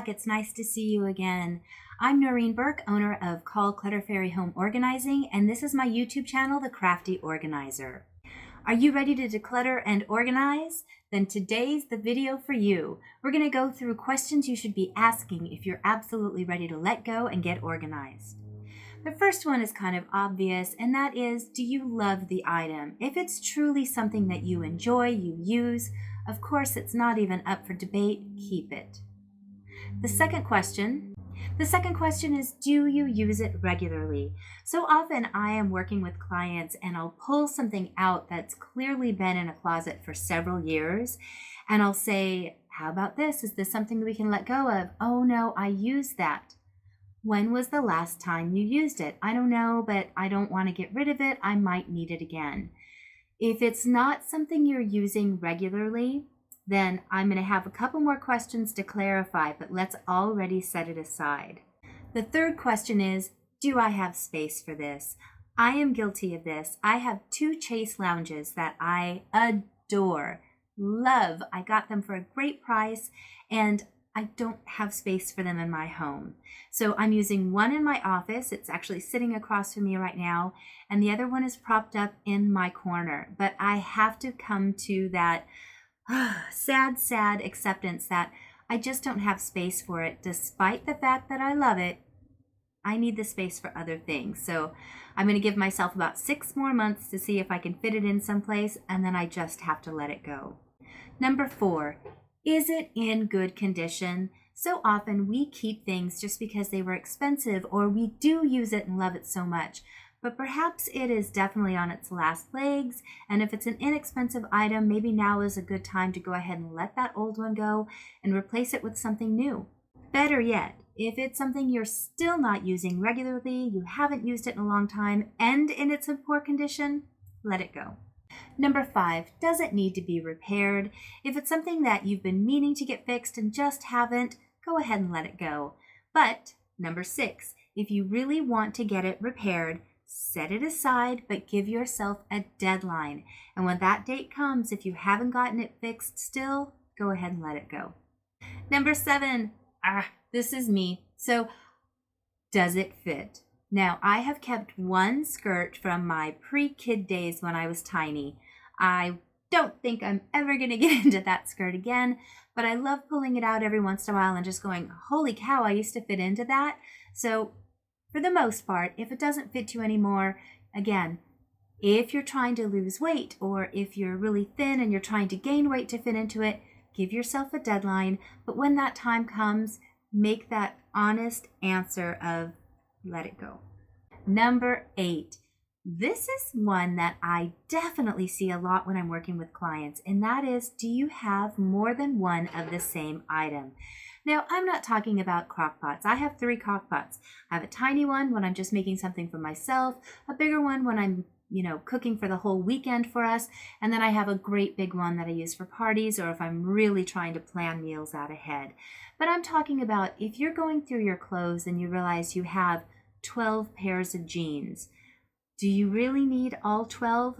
back. It's nice to see you again. I'm Noreen Burke, owner of Call Clutter Fairy Home Organizing, and this is my YouTube channel, The Crafty Organizer. Are you ready to declutter and organize? Then today's the video for you. We're going to go through questions you should be asking if you're absolutely ready to let go and get organized. The first one is kind of obvious, and that is, do you love the item? If it's truly something that you enjoy, you use, of course it's not even up for debate, keep it. The second question is, do you use it regularly? So often I am working with clients and I'll pull something out that's clearly been in a closet for several years, and I'll say, how about this? Is this something we can let go of? Oh no, I use that. When was the last time you used it? I don't know, but I don't want to get rid of it. I might need it again. If it's not something you're using regularly, then I'm going to have a couple more questions to clarify, but let's already set it aside. The third question is, do I have space for this? I am guilty of this. I have 2 Chase lounges that I adore, love. I got them for a great price, and I don't have space for them in my home. So I'm using one in my office. It's actually sitting across from me right now. And the other one is propped up in my corner. But I have to come to that sad acceptance that I just don't have space for it. Despite the fact that I love it, I need the space for other things. So I'm going to give myself about 6 more months to see if I can fit it in someplace, and then I just have to let it go. Number 4. Is it in good condition? So often we keep things just because they were expensive, or we do use it and love it so much. But perhaps it is definitely on its last legs, and if it's an inexpensive item, maybe now is a good time to go ahead and let that old one go and replace it with something new. Better yet, if it's something you're still not using regularly, you haven't used it in a long time, and it's in poor condition, let it go. Number 5, does it need to be repaired? If it's something that you've been meaning to get fixed and just haven't, go ahead and let it go. But number 6, if you really want to get it repaired, set it aside, but give yourself a deadline. And when that date comes, if you haven't gotten it fixed still, go ahead and let it go. Number 7, this is me. So, does it fit? Now, I have kept one skirt from my pre-kid days when I was tiny. I don't think I'm ever going to get into that skirt again, but I love pulling it out every once in a while and just going, holy cow, I used to fit into that. So, for the most part, if it doesn't fit you anymore, again, if you're trying to lose weight, or if you're really thin and you're trying to gain weight to fit into it, give yourself a deadline. But when that time comes, make that honest answer of let it go. Number 8. This is one that I definitely see a lot when I'm working with clients, and that is, do you have more than one of the same item? Now, I'm not talking about crock pots. I have 3 crock pots. I have a tiny one when I'm just making something for myself, a bigger one when I'm cooking for the whole weekend for us, and then I have a great big one that I use for parties or if I'm really trying to plan meals out ahead. But I'm talking about if you're going through your clothes and you realize you have 12 pairs of jeans. Do you really need all 12?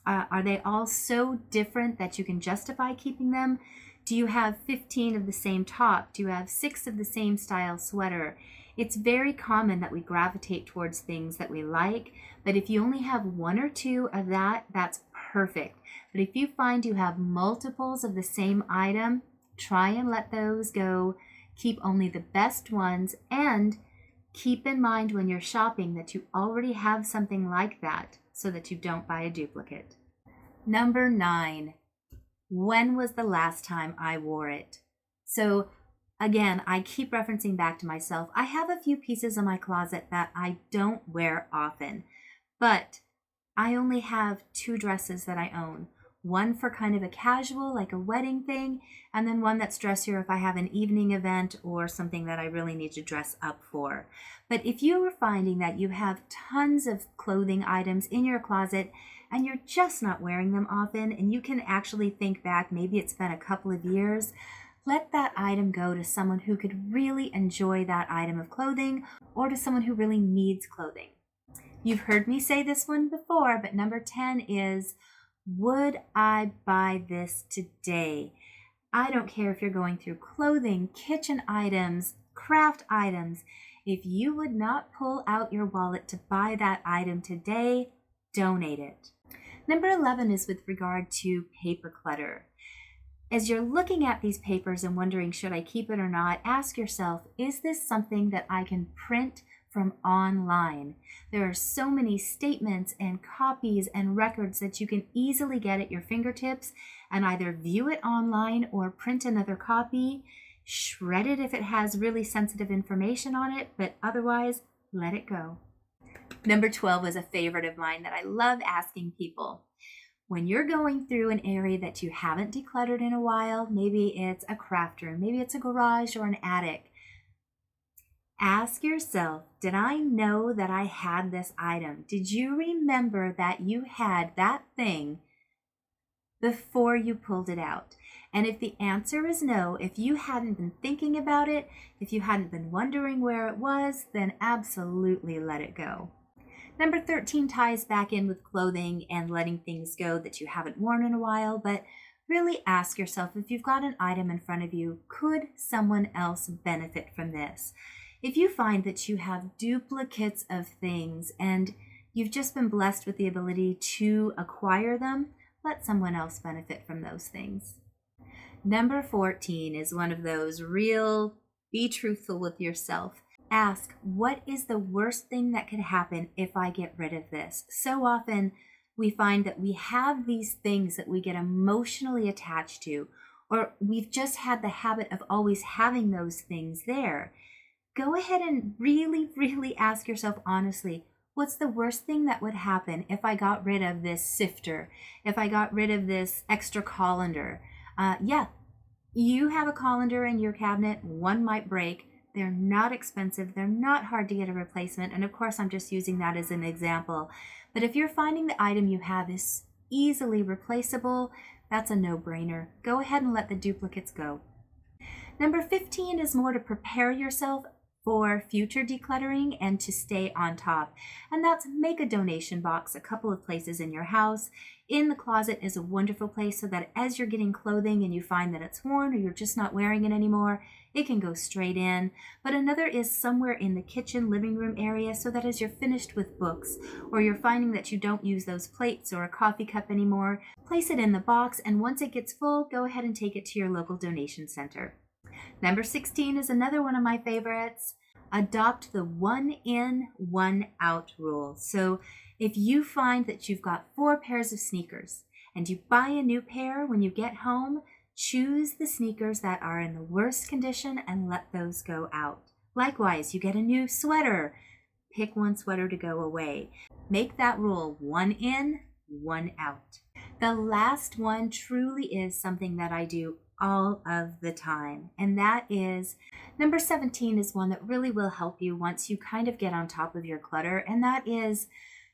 Are they all so different that you can justify keeping them? Do you have 15 of the same top? Do you have 6 of the same style sweater? It's very common that we gravitate towards things that we like, but if you only have 1 or 2 of that, that's perfect. But if you find you have multiples of the same item, try and let those go. Keep only the best ones, and keep in mind when you're shopping that you already have something like that so that you don't buy a duplicate. Number 9, when was the last time I wore it? So again, I keep referencing back to myself. I have a few pieces in my closet that I don't wear often, but I only have 2 dresses that I own. One for kind of a casual, like a wedding thing, and then one that's dressier if I have an evening event or something that I really need to dress up for. But if you are finding that you have tons of clothing items in your closet and you're just not wearing them often, and you can actually think back, maybe it's been a couple of years, let that item go to someone who could really enjoy that item of clothing, or to someone who really needs clothing. You've heard me say this one before, but number 10 is, would I buy this today? I don't care if you're going through clothing, kitchen items, craft items. If you would not pull out your wallet to buy that item today, donate it. Number 11 is with regard to paper clutter. As you're looking at these papers and wondering, should I keep it or not, ask yourself, is this something that I can print from online? There are so many statements and copies and records that you can easily get at your fingertips and either view it online or print another copy, shred it if it has really sensitive information on it, but otherwise, let it go. Number 12 is a favorite of mine that I love asking people. When you're going through an area that you haven't decluttered in a while, maybe it's a craft room, maybe it's a garage or an attic, ask yourself, did I know that I had this item? Did you remember that you had that thing before you pulled it out? And if the answer is no, if you hadn't been thinking about it, if you hadn't been wondering where it was, then absolutely let it go. Number 13 ties back in with clothing and letting things go that you haven't worn in a while, but really ask yourself, if you've got an item in front of you, could someone else benefit from this? If you find that you have duplicates of things and you've just been blessed with the ability to acquire them, let someone else benefit from those things. Number 14 is one of those real be truthful with yourself. Ask, what is the worst thing that could happen if I get rid of this? So often we find that we have these things that we get emotionally attached to, or we've just had the habit of always having those things there. Go ahead and really ask yourself honestly, what's the worst thing that would happen if I got rid of this sifter, if I got rid of this extra colander? You have a colander in your cabinet, one might break. They're not expensive. They're not hard to get a replacement. And of course, I'm just using that as an example. But if you're finding the item you have is easily replaceable, that's a no-brainer. Go ahead and let the duplicates go. Number 15 is more to prepare yourself for future decluttering and to stay on top. And that's make a donation box a couple of places in your house. In the closet is a wonderful place so that as you're getting clothing and you find that it's worn or you're just not wearing it anymore, it can go straight in. But another is somewhere in the kitchen, living room area so that as you're finished with books or you're finding that you don't use those plates or a coffee cup anymore, place it in the box, and once it gets full, go ahead and take it to your local donation center. Number 16 is another one of my favorites. Adopt the 1 in, 1 out rule. So if you find that you've got 4 pairs of sneakers and you buy a new pair when you get home, choose the sneakers that are in the worst condition and let those go out. Likewise, you get a new sweater. Pick one sweater to go away. Make that rule 1 in, 1 out. The last one truly is something that I do all of the time, and that is number 17 is one that really will help you once you kind of get on top of your clutter, and that is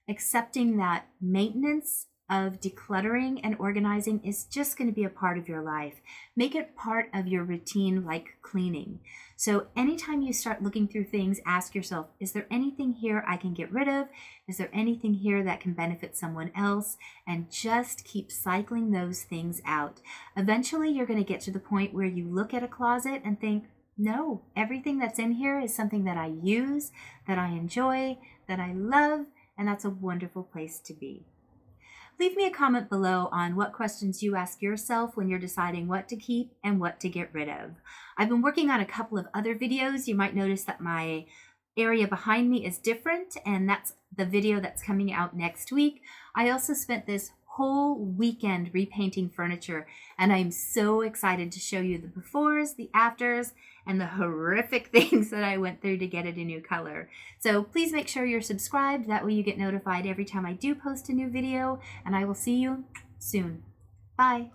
accepting that maintenance of decluttering and organizing is just going to be a part of your life. Make it part of your routine like cleaning. So anytime you start looking through things, ask yourself, is there anything here I can get rid of? Is there anything here that can benefit someone else? And just keep cycling those things out. Eventually, you're going to get to the point where you look at a closet and think, no, everything that's in here is something that I use, that I enjoy, that I love, and that's a wonderful place to be. Leave me a comment below on what questions you ask yourself when you're deciding what to keep and what to get rid of. I've been working on a couple of other videos. You might notice that my area behind me is different, and that's the video that's coming out next week. I also spent this whole weekend repainting furniture, and I'm so excited to show you the befores, the afters, and the horrific things that I went through to get it a new color. So please make sure you're subscribed. That way you get notified every time I do post a new video, and I will see you soon. Bye.